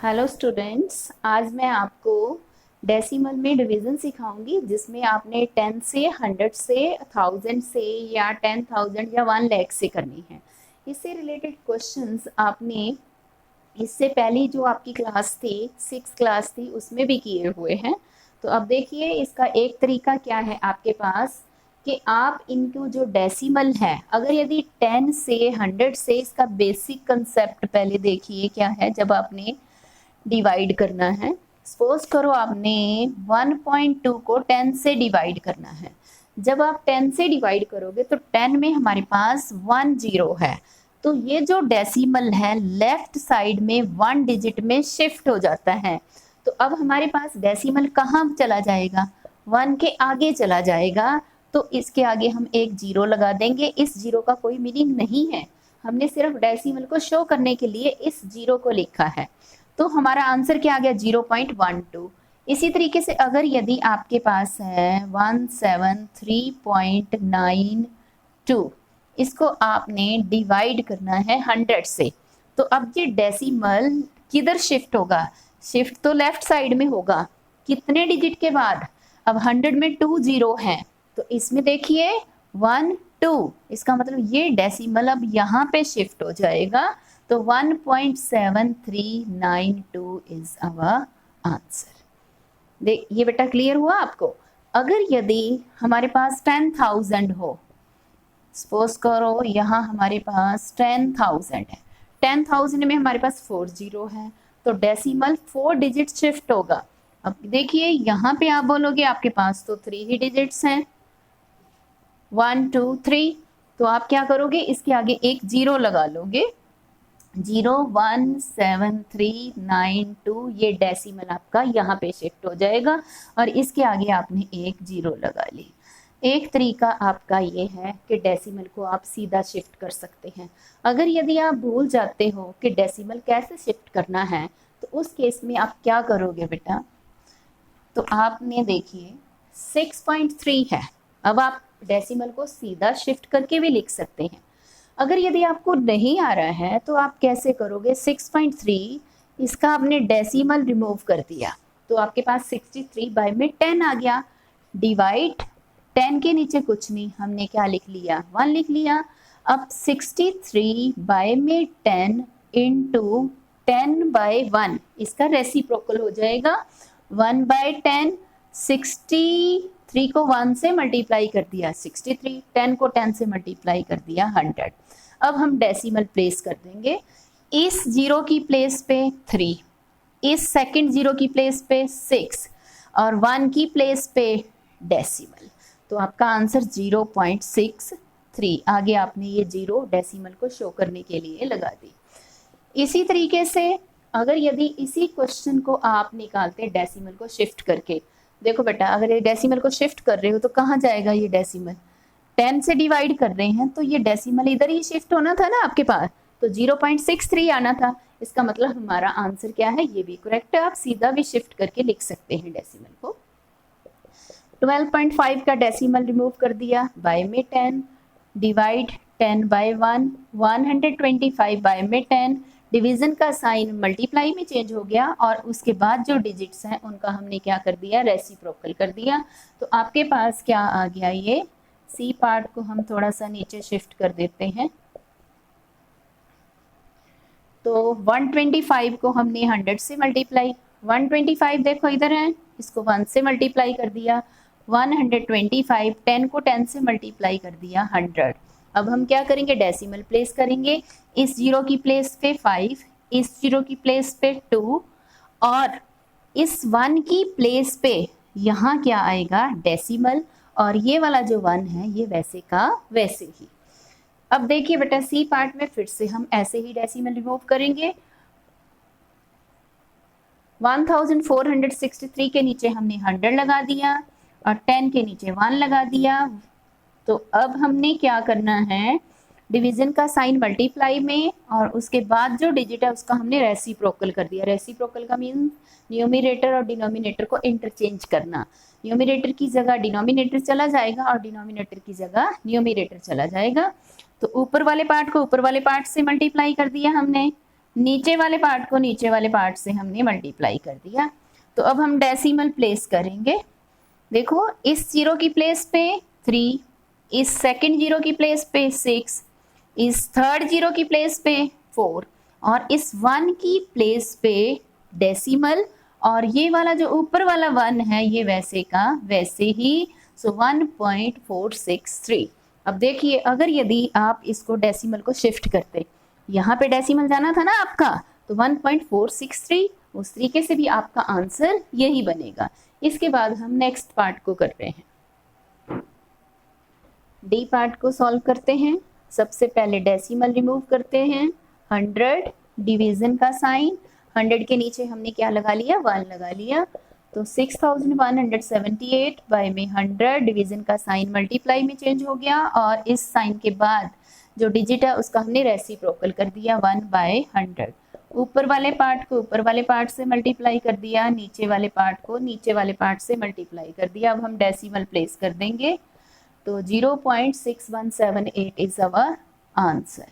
Hello students, आज मैं आपको डेसिमल में डिवीज़न सिखाऊंगी जिसमें आपने 10 से 100 से 1000 से या 10,000 या 1 लाख से करनी है। इससे रिलेटेड क्वेश्चंस आपने इससे पहली जो आपकी क्लास थी 6 क्लास थी उसमें भी किए हुए हैं। तो अब देखिए इसका एक तरीका क्या है आपके पास कि आप इनको जो डेसिमल है, अगर यदि 10 से 100 से इसका बेसिक कंसेप्ट पहले देखिए क्या है। जब आपने डिवाइड करना है, सपोज करो आपने 1.2 को 10 से डिवाइड करना है। जब आप 10 से डिवाइड करोगे तो 10 में हमारे पास 1 जीरो है, तो ये जो डेसिमल है लेफ्ट साइड में 1 डिजिट में शिफ्ट हो जाता है। तो अब हमारे पास डेसिमल कहाँ चला जाएगा? 1 के आगे चला जाएगा। तो इसके आगे हम एक जीरो लगा देंगे। इस जीरो का कोई मीनिंग नहीं है, हमने सिर्फ डेसिमल को शो करने के लिए इस जीरो को लिखा है। तो हमारा आंसर क्या आ गया? 0.12। इसी तरीके से अगर यदि आपके पास है 173.92, इसको आपने डिवाइड करना है 100 से, तो अब ये डेसिमल किधर शिफ्ट होगा? शिफ्ट तो लेफ्ट साइड में होगा। कितने डिजिट के बाद? अब 100 में 2 जीरो है, तो इसमें देखिए 1 2, इसका मतलब ये डेसिमल अब यहाँ पे शिफ्ट हो जाएगा। तो 1.7392 इज आवर आंसर। देख ये बेटा क्लियर हुआ आपको? अगर यदि हमारे पास 10,000 हो, सपोज करो यहाँ हमारे पास 10,000 है, 10,000 में हमारे पास 4 जीरो है, तो डेसिमल 4 डिजिट शिफ्ट होगा। अब देखिए यहाँ पे आप बोलोगे आपके पास तो 3 ही डिजिट्स हैं, 1 2 3, तो आप क्या करोगे? इसके आगे एक जीरो लगा लोगे, 0.17392, ये डेसिमल आपका यहाँ पे शिफ्ट हो जाएगा और इसके आगे आपने एक जीरो लगा ली। एक तरीका आपका ये है कि डेसिमल को आप सीधा शिफ्ट कर सकते हैं। अगर यदि आप भूल जाते हो कि डेसिमल कैसे शिफ्ट करना है, तो उस केस में आप क्या करोगे बेटा? तो आपने देखिए 6.3 है, अब आप डेसिमल को सीधा शिफ्ट करके भी लिख सकते हैं। अगर यदि आपको नहीं आ रहा है तो आप कैसे करोगे? 6.3, इसका आपने डेसिमल रिमूव कर दिया, तो आपके पास 63 बाय में 10 आ गया। डिवाइड 10 के नीचे कुछ नहीं, हमने क्या लिख लिया? 1 लिख लिया। अब 63 बाय में 10 इंटू 10 बाय 1, इसका रेसिप्रोकल हो जाएगा 1 बाय 10। 63 को 1 से मल्टीप्लाई कर दिया 63, 10 को 10 से मल्टीप्लाई कर दिया 100। अब हम डेसिमल प्लेस कर देंगे। इस जीरो की प्लेस पे 3, इस सेकंड जीरो की प्लेस पे 6 और 1 की प्लेस पे डेसिमल। तो आपका आंसर 0.63। आगे आपने ये जीरो डेसिमल को शो करने के लिए लगा दी। इसी तरीके से अगर यदि इसी क्वेश्चन को आप निकालते डेसिमल को शिफ्ट करके, देखो बेटा अगर ये डेसिमल को शिफ्ट कर रहे हो तो कहाँ जाएगा ये डेसिमल? 10 से डिवाइड कर रहे हैं तो ये डेसिमल इधर ही शिफ्ट होना था ना आपके पास, तो 0.63 आना था। इसका मतलब हमारा आंसर क्या है? ये भी करेक्ट है। आप सीधा भी शिफ्ट करके लिख सकते हैं डेसिमल को। 12.5 का डेसिमल रिमूव कर दिया, बाय में 10, डिवाइड 10 बाय 1, 125 बाय में 10, डिवीजन का साइन मल्टीप्लाई में चेंज हो गया और उसके बाद जो डिजिट्स हैं उनका हमने क्या कर दिया? रेसिप्रोकल कर दिया। तो आपके पास क्या आ गया? ये सी पार्ट को हम थोड़ा सा नीचे शिफ्ट कर देते हैं। तो 125 को हमने 100 से मल्टीप्लाई, 125 देखो इधर है, इसको 1 से मल्टीप्लाई कर दिया 125, 10 को 10 से मल्टीप्लाई कर दिया 100। अब हम क्या करेंगे? डेसिमल प्लेस करेंगे। इस जीरो की प्लेस पे 5, इस जीरो की प्लेस पे 2 और इस 1 की प्लेस पे यहाँ क्या आएगा? डेसिमल। और ये वाला जो 1 है ये वैसे का वैसे ही। अब देखिए बेटा सी पार्ट में फिर से हम ऐसे ही डेसिमल रिमूव करेंगे। 1463 के नीचे हमने 100 लगा दिया और 10 के नीचे 1 लगा दिया। तो अब हमने क्या करना है? डिवीजन का साइन मल्टीप्लाई में और उसके बाद जो डिजिट है उसका हमने रेसिप्रोकल कर दिया। रेसिप्रोकल का मीन न्यूमरेटर और डिनोमिनेटर को इंटरचेंज करना। न्यूमरेटर की जगह डिनोमिनेटर चला जाएगा और डिनोमिनेटर की जगह न्यूमरेटर चला जाएगा। तो ऊपर वाले पार्ट को ऊपर वाले पार्ट से मल्टीप्लाई कर दिया हमने, नीचे वाले पार्ट को नीचे वाले पार्ट से हमने मल्टीप्लाई कर दिया। तो अब हम डेसिमल प्लेस करेंगे। देखो इस जीरो की प्लेस पे 3, इस सेकंड जीरो की प्लेस पे 6, इस थर्ड जीरो की प्लेस पे 4 और इस 1 की प्लेस पे डेसिमल, और ये वाला जो ऊपर वाला 1 है ये वैसे का वैसे ही, सो 1.463। अब देखिए अगर यदि आप इसको डेसिमल को शिफ्ट करते, यहाँ पे डेसिमल जाना था ना आपका, तो 1.463, उस तरीके से भी आपका आंसर यही बनेगा। इसके बाद हम नेक्स्ट पार्ट को कर रहे हैं, डी पार्ट को सॉल्व करते हैं। सबसे पहले डेसिमल रिमूव करते हैं, 100 डिवीजन का साइन, 100 के नीचे हमने क्या लगा लिया, 1 लगा लिया, तो 6178 बाय में 100 डिवीजन का साइन मल्टीप्लाई में चेंज हो गया, और इस साइन के बाद जो डिजिट है उसका हमने रेसिप्रोकल कर दिया 1/100। ऊपर वाले पार्ट को ऊपर वाले पार्ट से मल्टीप्लाई कर दिया, नीचे वाले पार्ट को नीचे वाले पार्ट से मल्टीप्लाई कर दिया। अब हम डेसिमल प्लेस कर देंगे, तो 0.6178 is our answer.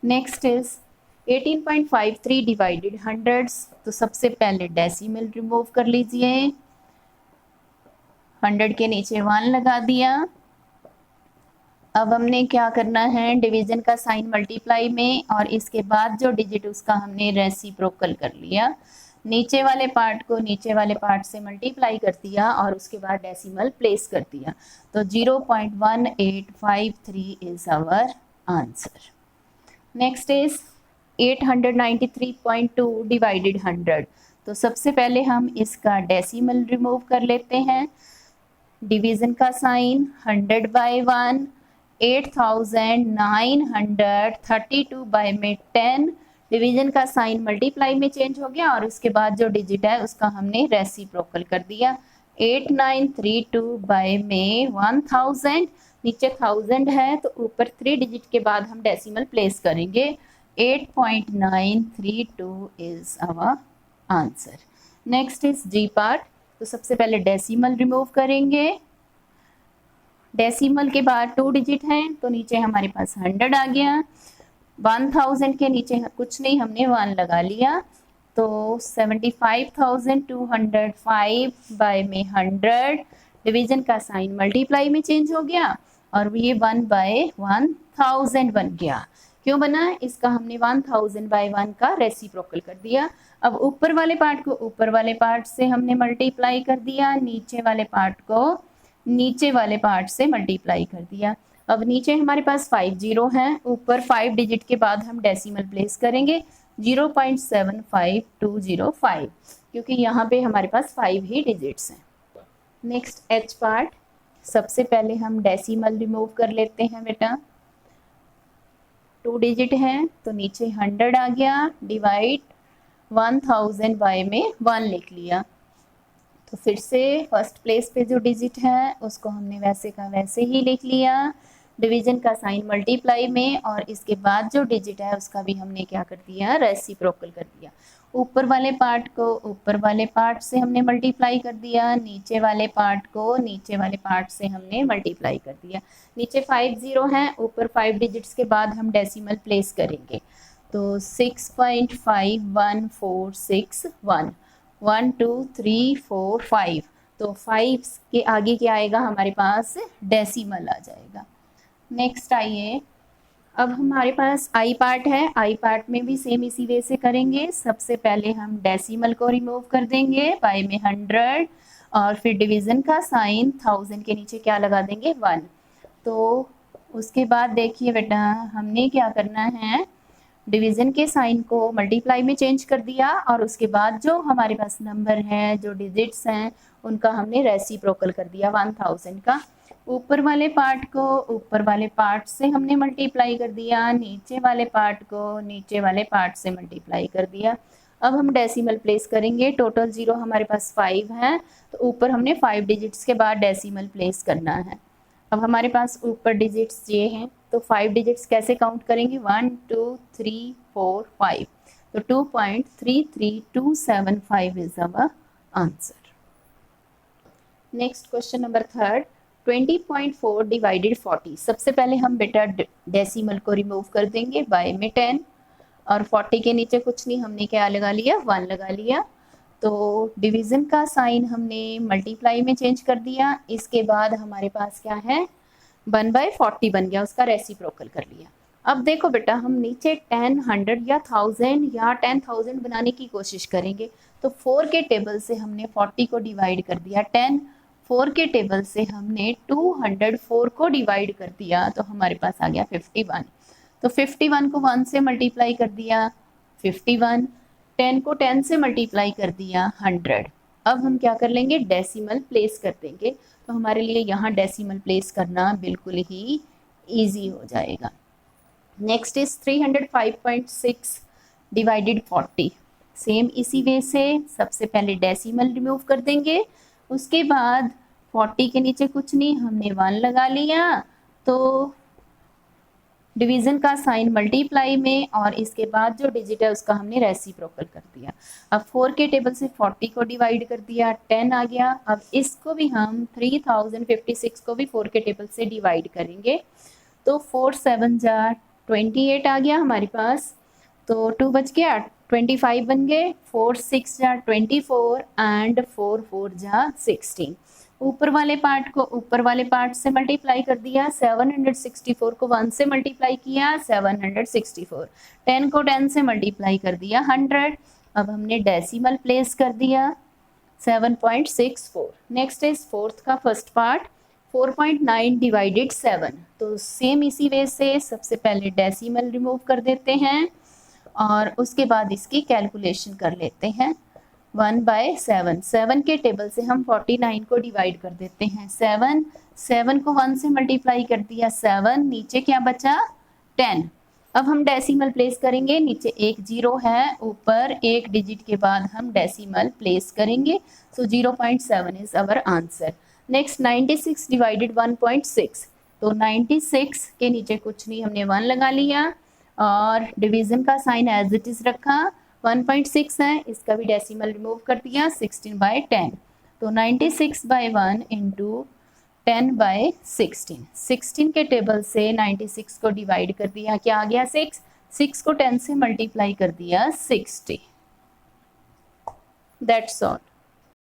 Next is 18.53 divided hundreds. तो सबसे पहले डेसिमल रिमूव कर लीजिए, 100 के नीचे 1 लगा दिया। अब हमने क्या करना है, डिवीजन का साइन मल्टीप्लाई में, और इसके बाद जो डिजिट उसका हमने रेसिप्रोकल कर लिया, नीचे वाले पार्ट को नीचे वाले पार्ट से मल्टीप्लाई कर दिया और उसके बाद डेसिमल प्लेस कर दिया, तो 0.1853 is our answer. Next is 893.2 divided 100। तो सबसे पहले हम इसका डेसिमल रिमूव कर लेते हैं, डिवीजन का साइन 100/1, 8932 बाय में 10, डिवीजन का साइन मल्टीप्लाई में चेंज हो गया और उसके बाद जो डिजिट है उसका हमने रेसिप्रोकल कर दिया, 8932 बाय में 1000, नीचे 1000 है तो ऊपर 3 डिजिट के बाद हम डेसिमल प्लेस करेंगे, 8.932 is our answer. Next is G part. तो सबसे पहले डेसिमल रिमूव करेंगे, डेसिमल के बाद 2 डिजिट हैं तो नीचे हमारे पास 100 आ गया, 1000 के नीचे कुछ नहीं हमने 1 लगा लिया, तो 75,205 बाय में 100, डिवीजन का साइन मल्टीप्लाई में चेंज हो गया और ये 1/1000 बन गया। क्यों बना, इसका हमने 1000/1 का रेसिप्रोकल कर दिया। अब ऊपर वाले पार्ट को ऊपर वाले पार्ट से हमने मल्टीप्लाई कर दिया, नीचे वाले पार्ट को नीचे वाले पार्ट से मल्टीप्लाई कर दिया। अब नीचे हमारे पास 5 जीरो हैं, ऊपर 5 डिजिट के बाद हम डेसिमल प्लेस करेंगे 0.75205, क्योंकि यहाँ पे हमारे पास 5 ही डिजिट्स हैं। Next H part. सबसे पहले हम डेसिमल रिमूव कर लेते हैं बेटा, 2 डिजिट हैं तो नीचे 100 आ गया, डिवाइड 1000 बाय में 1 लिख लिया, तो फिर से फर्स्ट प्लेस पे जो डिजिट है उसको हमने वैसे का वैसे ही लिख लिया, डिवीजन का साइन मल्टीप्लाई में, और इसके बाद जो डिजिट है उसका भी हमने क्या कर दिया, रेसिप्रोकल कर दिया। ऊपर वाले पार्ट को ऊपर वाले पार्ट से हमने मल्टीप्लाई कर दिया, नीचे वाले पार्ट को नीचे वाले पार्ट से हमने मल्टीप्लाई कर दिया। नीचे 5 जीरो हैं, ऊपर 5 डिजिट्स के बाद हम डेसिमल प्लेस करेंगे, तो 6.51461, 1 2 3 4 5, तो 5 के आगे क्या आएगा हमारे पास, डेसिमल आ जाएगा। नेक्स्ट आइए, अब हमारे पास आई पार्ट है, आई पार्ट में भी सेम इसी वे से करेंगे। सबसे पहले हम डेसिमल को रिमूव कर देंगे, बाय में 100, और फिर डिवीजन का साइन 1000 के नीचे क्या लगा देंगे, 1। तो उसके बाद देखिए बेटा हमने क्या करना है, डिवीजन के साइन को मल्टीप्लाई में चेंज कर दिया और उसके बाद जो हमारे पास नंबर है, जो डिजिट्स हैं, उनका हमने रेसिप्रोकल कर दिया 1000 का। ऊपर वाले पार्ट को ऊपर वाले पार्ट से हमने मल्टीप्लाई कर दिया, नीचे वाले पार्ट को नीचे वाले पार्ट से मल्टीप्लाई कर दिया। अब हम डेसिमल प्लेस करेंगे, टोटल जीरो हमारे पास 5 है, तो ऊपर हमने 5 डिजिट्स के बाद डेसिमल प्लेस करना है। अब हमारे पास ऊपर डिजिट्स ये हैं, तो 5 डिजिट्स कैसे काउंट करेंगे, 1 2 3 4 5, तो 2.33275 is our answer. Next question number 3, 20.4 divided 40। सबसे पहले हम बेटा डेसिमल को रिमूव कर देंगे, बाय में 10, और 40 के नीचे कुछ नहीं, हमने क्या लगा लिया, 1 लगा लिया। तो डिवीज़न का साइन हमने मल्टीप्लाई में चेंज कर दिया। इसके बाद हमारे पास क्या है, 1/40 बन गया, उसका रेसिप्रोकल कर लिया। अब देखो बेटा, हम नीचे 10, 100 या 1000 या 10,000 बनाने की कोशिश करेंगे। तो 4 के टेबल से हमने 40 को डिवाइड कर दिया 10, 4 के टेबल से हमने 204 को डिवाइड कर दिया, तो हमारे पास आ गया 51। तो 51 को 1 से मल्टीप्लाई कर दिया 51, 10 को 10 से मल्टीप्लाई कर दिया 100। अब हम क्या कर लेंगे, डेसिमल प्लेस कर देंगे। तो हमारे लिए यहाँ डेसिमल प्लेस करना बिल्कुल ही ईजी हो जाएगा। Next is 305.6 divided 40। सेम इसी वे से सबसे पहले डेसिमल रिमूव कर देंगे, उसके बाद 40 के नीचे कुछ नहीं, हमने 1 लगा लिया। तो डिवीज़न का साइन मल्टीप्लाई में, और इसके बाद जो डिजिट है उसका हमने रेसिप्रोकल कर दिया। अब 4 के टेबल से 40 को डिवाइड कर दिया, 10 आ गया। अब इसको भी हम 3056 को भी 4 के टेबल से डिवाइड करेंगे, तो 4 7 जा 28 आ गया हमारे पास। तो 2 बच गया, 25 बन गए, 4 6 जा 24 एंड 4 4 जा 16। ऊपर वाले पार्ट को ऊपर वाले पार्ट से मल्टीप्लाई कर दिया, 764 को 1 से मल्टीप्लाई किया 764, 10 को 10 से मल्टीप्लाई कर दिया 100। अब हमने डेसिमल प्लेस कर दिया 7.64। नेक्स्ट इज फोर्थ का फर्स्ट पार्ट 4.9 डिवाइडेड 7। तो सेम इसी वे से सबसे पहले डेसिमल रिमूव कर देते हैं और उसके बाद इसकी कैलकुलेशन कर लेते हैं। 1/7, 7 के टेबल से हम 49 को डिवाइड कर देते हैं 7, 7 को 1 से मल्टीप्लाई कर दिया 7, नीचे क्या बचा 10। अब हम डेसिमल प्लेस करेंगे, नीचे एक जीरो है, ऊपर एक डिजिट के बाद हम डेसिमल प्लेस करेंगे। सो 0.7 is our answer. Next 96 divided 1.6। तो 96 के नीचे कुछ नहीं, हमने 1 लगा लिया और डिवीजन का साइन एज इट इज रखा। 1.6 है, इसका भी डेसिमल रिमूव कर दिया 16/10। तो 96/1 इंटू 10/16। 16 के टेबल से 96 को डिवाइड कर दिया, क्या आ गया 6, 6 को 10 से मल्टीप्लाई कर दिया 60। That's all.